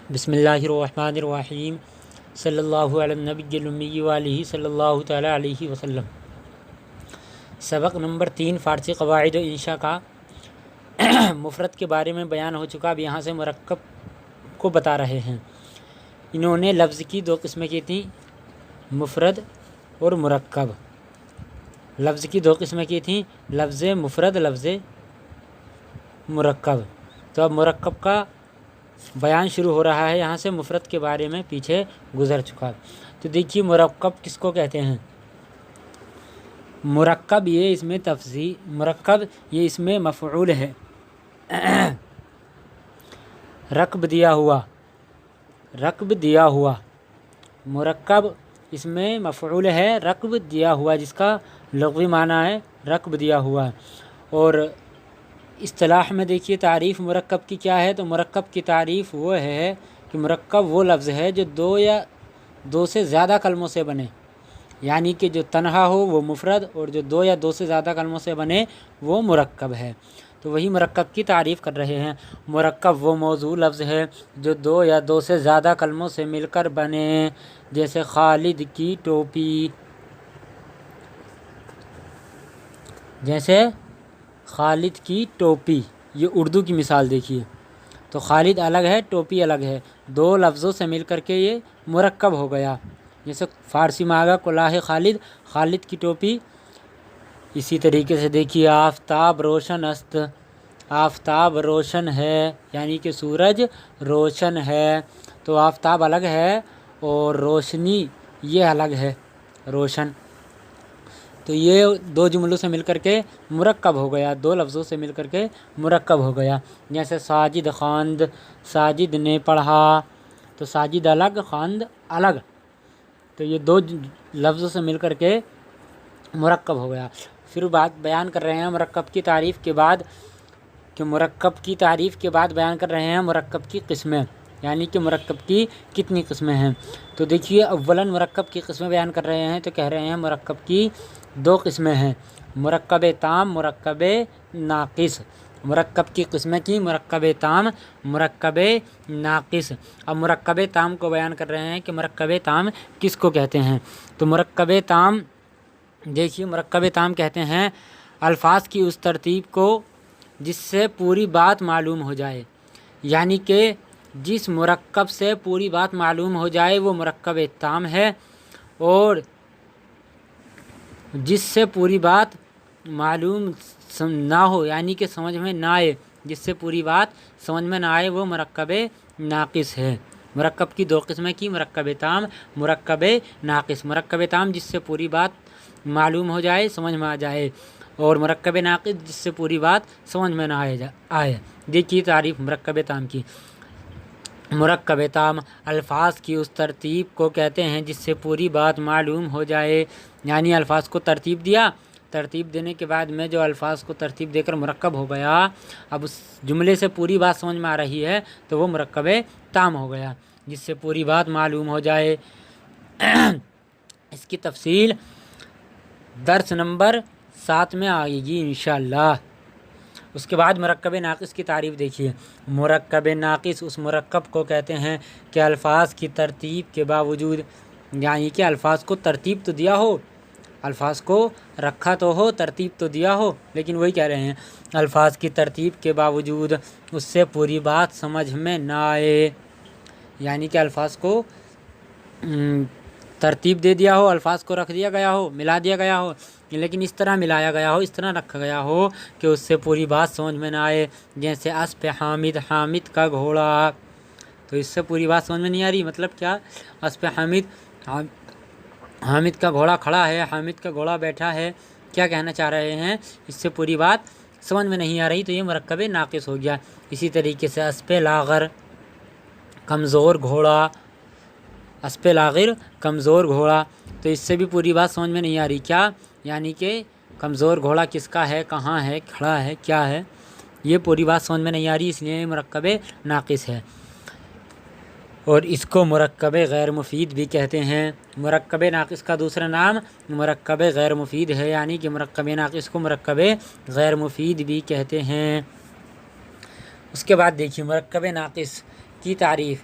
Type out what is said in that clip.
بسم اللہ الرحمن الرحیم صلی اللہ علی النبی الامی وآلہ صلی اللہ تعالیٰ علیہ وسلم۔ سبق نمبر 3 فارسی قواعد و انشاء کا مفرد کے بارے میں بیان ہو چکا۔ اب یہاں سے مرکب کو بتا رہے ہیں۔ انہوں نے لفظ کی 2 قسمیں کی تھیں، مفرد اور مرکب۔ لفظ کی 2 قسمیں کی تھیں، لفظ مفرد، لفظ مرکب۔ تو اب مرکب کا بیان شروع ہو رہا ہے۔ یہاں سے مفرد کے بارے میں پیچھے گزر چکا۔ تو دیکھیے مرکب کس کو کہتے ہیں۔ مرکب یہ اس میں مرکب یہ اس میں مفعول ہے، رکب دیا ہوا مرکب اس میں مفعول ہے، رکب دیا ہوا، جس کا لغوی معنی ہے رکب دیا ہوا۔ اور اصطلاح میں دیکھیے تعریف مرکب کی کیا ہے۔ تو مرکب کی تعریف وہ ہے کہ مرکب وہ لفظ ہے جو 2 یا 2 سے زیادہ کلموں سے بنے، یعنی کہ جو تنہا ہو وہ مفرد، اور جو 2 یا 2 سے زیادہ کلموں سے بنے وہ مرکب ہے۔ تو وہی مرکب کی تعریف کر رہے ہیں۔ مرکب وہ موضوع لفظ ہے جو 2 یا 2 سے زیادہ کلموں سے مل کر بنے، جیسے خالد کی ٹوپی، یہ اردو کی مثال دیکھیے۔ تو خالد الگ ہے، ٹوپی الگ ہے، 2 لفظوں سے مل کر کے یہ مرکب ہو گیا۔ جیسے فارسی میں آگا کلاه خالد، خالد کی ٹوپی۔ اسی طریقے سے دیکھیے آفتاب روشن است، آفتاب روشن ہے، یعنی کہ سورج روشن ہے۔ تو آفتاب الگ ہے اور روشنی یہ الگ ہے، روشن۔ تو یہ 2 جملوں سے مل کر کے مرکب ہو گیا، 2 لفظوں سے مل کر کے مرکب ہو گیا۔ جیسے ساجد خواند، ساجد نے پڑھا۔ تو ساجد الگ، خواند الگ، تو یہ 2 لفظوں سے مل کر کے مرکب ہو گیا۔ پھر بات بیان کر رہے ہیں مرکب کی تعریف کے بعد، کہ مرکب کی تعریف کے بعد بیان کر رہے ہیں مرکب کی قسمیں، یعنی کہ مرکب کی کتنی قسمیں ہیں۔ تو دیکھیے اولاً مرکب کی قسمیں بیان کر رہے ہیں، تو کہہ رہے ہیں مرکب کی 2 قسمیں ہیں، مرکب تام، مرکب ناقص۔ مرکب کی قسمیں کی مرکب تام، مرکب ناقص۔ اب مرکب تام کو بیان کر رہے ہیں کہ مرکب تام کس کو کہتے ہیں۔ تو مرکب تام دیکھیے، مرکب تام کہتے ہیں الفاظ کی اس ترتیب کو جس سے پوری بات معلوم ہو جائے، یعنی کہ جس مرکب سے پوری بات معلوم ہو جائے وہ مرکب تام ہے، اور جس سے پوری بات معلوم نہ ہو، یعنی کہ سمجھ میں نہ آئے، جس سے پوری بات سمجھ میں نہ آئے وہ مرکب ناقص ہے۔ مرکب کی 2 قسمیں کی، مرکب تام، مرکب ناقص۔ مرکب تام جس سے پوری بات معلوم ہو جائے، سمجھ میں آ جائے، اور مرکب ناقص جس سے پوری بات سمجھ میں نہ آئے۔ دیکھیے تعریف مرکب تام کی۔ مرکب تام الفاظ کی اس ترتیب کو کہتے ہیں جس سے پوری بات معلوم ہو جائے، یعنی الفاظ کو ترتیب دیا، ترتیب دینے کے بعد میں جو الفاظ کو ترتیب دے کر مرکب ہو گیا، اب اس جملے سے پوری بات سمجھ میں آ رہی ہے تو وہ مرکب تام ہو گیا، جس سے پوری بات معلوم ہو جائے۔ اس کی تفصیل درس نمبر 7 میں آئے گی انشاءاللہ۔ اس کے بعد مرکب ناقص کی تعریف دیکھیے۔ مرکب ناقص اس مرکب کو کہتے ہیں کہ الفاظ کی ترتیب کے باوجود، یعنی کہ الفاظ کو ترتیب تو دیا ہو، الفاظ کو رکھا تو ہو، ترتیب تو دیا ہو، لیکن وہی کہہ رہے ہیں الفاظ کی ترتیب کے باوجود اس سے پوری بات سمجھ میں نہ آئے، یعنی کہ الفاظ کو ترتیب دے دیا ہو، الفاظ کو رکھ دیا گیا ہو، ملا دیا گیا ہو، لیکن اس طرح ملایا گیا ہو، اس طرح رکھا گیا ہو کہ اس سے پوری بات سمجھ میں نہ آئے۔ جیسے اسپ حامد، حامد کا گھوڑا، تو اس سے پوری بات سمجھ میں نہیں آ رہی، مطلب کیا، اسپ حامد کا گھوڑا کھڑا ہے، حامد کا گھوڑا بیٹھا ہے، کیا کہنا چاہ رہے ہیں، اس سے پوری بات سمجھ میں نہیں آ رہی، تو یہ مرکب ناقص ہو گیا۔ اسی طریقے سے اسپ لاغر، کمزور گھوڑا، اسپ لاغر کمزور گھوڑا، تو اس سے بھی پوری بات سمجھ میں نہیں آ رہی، کیا، یعنی کہ کمزور گھوڑا کس کا ہے، کہاں ہے، کھڑا ہے، کیا ہے، یہ پوری بات سمجھ میں نہیں آ رہی، اس لیے یہ مرکب ناقص ہے۔ اور اس کو مرکب غیر مفید بھی کہتے ہیں۔ مرکب ناقص کا دوسرا نام مرکب غیر مفید ہے، یعنی کہ مرکب ناقص کو مرکب غیر مفید بھی کہتے ہیں۔ اس کے بعد دیکھیے مرکب ناقص کی تعریف۔